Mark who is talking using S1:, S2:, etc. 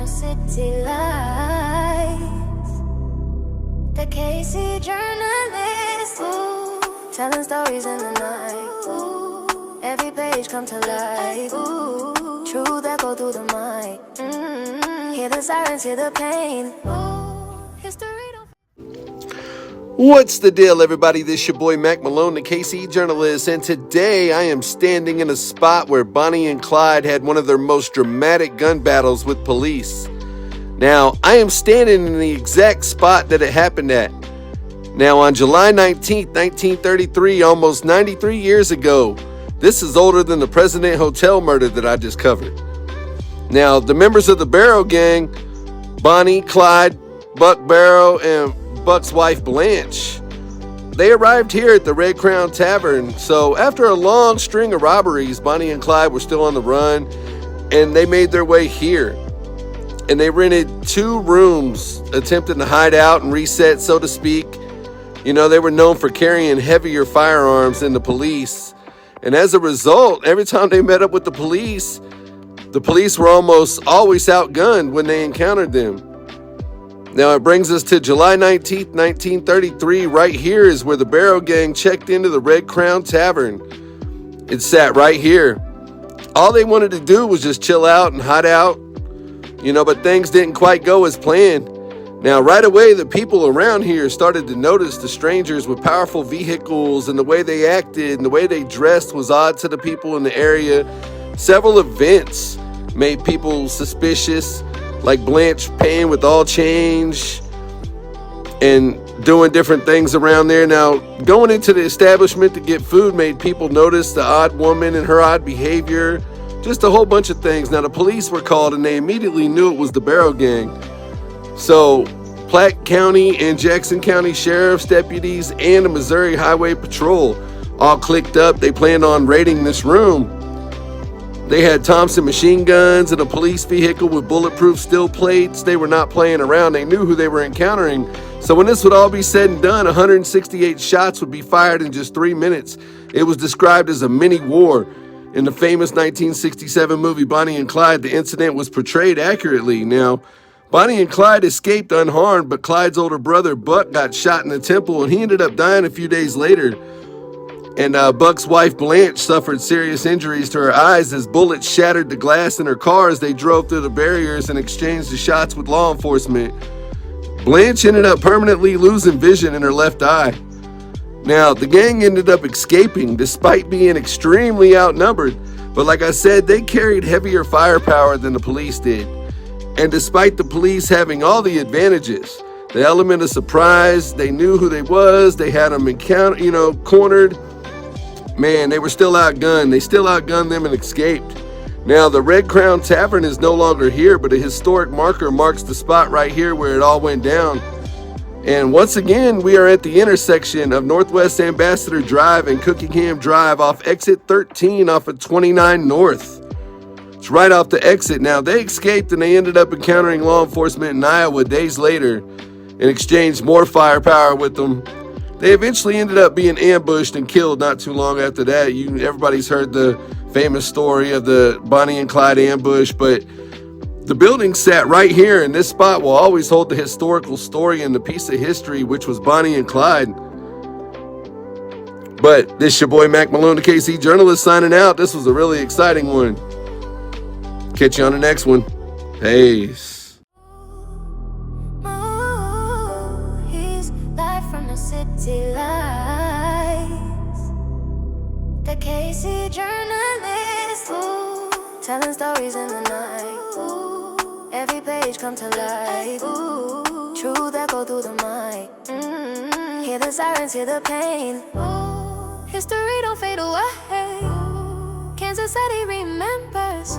S1: city lights. The KC journalist, ooh, telling stories in the night. Ooh, every page come to life. Ooh, truth that go through the mind. Hear the sirens, hear the pain. Ooh, history don't.
S2: What's the deal, everybody? This your boy Mack Malone, the KC journalist, and today I am standing in a spot where Bonnie and Clyde had one of their most dramatic gun battles with police. Now, I am standing in the exact spot that it happened at. Now, on July 19th, 1933, almost 93 years ago, this is older than the President Hotel murder that I just covered. Now, the members of the Barrow Gang, Bonnie, Clyde, Buck Barrow, and Buck's wife Blanche, they arrived here at the Red Crown Tavern. So after a long string of robberies, Bonnie and Clyde were still on the run, and they made their way here. And they rented 2 rooms, attempting to hide out and reset, so to speak. You know, they were known for carrying heavier firearms than the police. And as a result, every time they met up with the police were almost always outgunned when they encountered them. Now, it brings us to July 19th, 1933. Right here is where the Barrow Gang checked into the Red Crown Tavern. It sat right here. All they wanted to do was just chill out and hide out, but things didn't quite go as planned. Now, right away, the people around here started to notice the strangers with powerful vehicles, and the way they acted and the way they dressed was odd to the people in the area. Several events made people suspicious, like Blanche paying with all change and doing different things around there. Now, going into the establishment to get food made people notice the odd woman and her odd behavior, just a whole bunch of things. Now, the police were called and they immediately knew it was the Barrow Gang. So, Platte County and Jackson County Sheriff's deputies and the Missouri Highway Patrol all clicked up. They planned on raiding this room. They had Thompson machine guns and a police vehicle with bulletproof steel plates. They were not playing around. They knew who they were encountering. So when this would all be said and done, 168 shots would be fired in just 3 minutes. It was described as a mini war. In the famous 1967 movie Bonnie and Clyde, the incident was portrayed accurately. Now, Bonnie and Clyde escaped unharmed, but Clyde's older brother, Buck, got shot in the temple, and he ended up dying a few days later. And Buck's wife, Blanche, suffered serious injuries to her eyes as bullets shattered the glass in her car as they drove through the barriers and exchanged the shots with law enforcement. Blanche ended up permanently losing vision in her left eye. Now, the gang ended up escaping despite being extremely outnumbered. But like I said, they carried heavier firepower than the police did. And despite the police having all the advantages, the element of surprise, they knew who they was, they had them cornered. Man, they were still outgunned. They still outgunned them and escaped. Now, the Red Crown Tavern is no longer here, but a historic marker marks the spot right here where it all went down. And once again, we are at the intersection of Northwest Ambassador Drive and Cookingham Drive off exit 13 off of 29 North. It's right off the exit. Now, they escaped and they ended up encountering law enforcement in Iowa days later and exchanged more firepower with them. They eventually ended up being ambushed and killed not too long after that. Everybody's heard the famous story of the Bonnie and Clyde ambush, but the building sat right here, and this spot will always hold the historical story and the piece of history, which was Bonnie and Clyde. But this your boy Mack Malone, the KC journalist, signing out. This was a really exciting one. Catch you on the next one. Peace.
S1: City lights. The KC journalist, ooh, telling stories in the night. Ooh, every page come to life. Ooh, truth that go through the mind. Hear the sirens, hear the pain. Ooh, history don't fade away. Kansas City remembers.